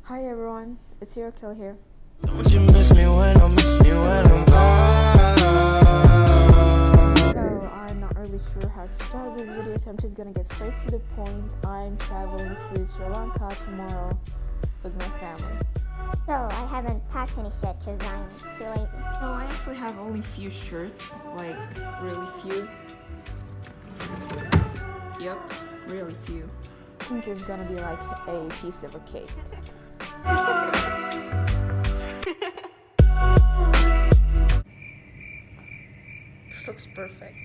Hi everyone, it's Kill here. Don't you miss me when I'm gone? So I'm not really sure how to start this video, so I'm just gonna get straight to the point. I'm traveling to Sri Lanka tomorrow with my family. So I haven't packed any shit because I'm too lazy. No, I actually have only few shirts, like really few. Yep, really few. I think it's gonna be like a piece of a cake. This looks perfect.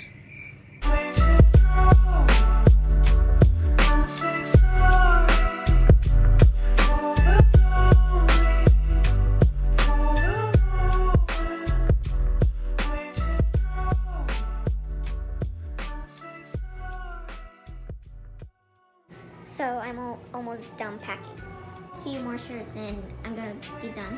So I'm almost done packing. A few more shirts and I'm gonna be done.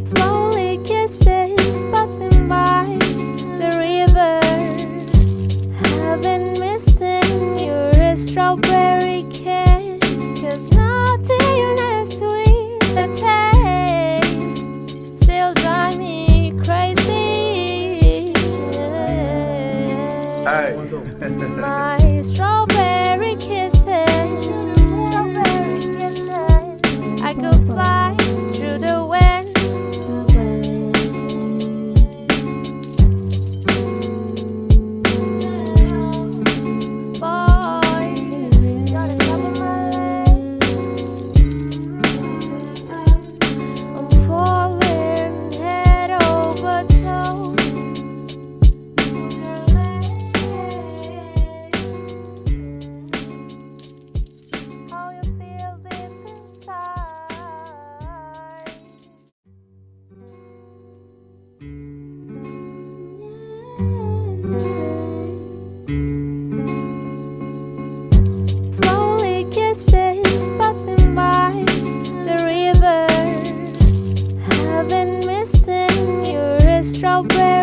Slowly kisses passing by the river. I've been missing your strawberry kiss, 'cause nothing as sweet the taste still drive me crazy. My strawberry kisses, I could fly through the wind. Boy, you're the top of my list. I'm falling head over toes. How you feel deep inside. Slowly kisses passing by the river. I've been missing your strawberry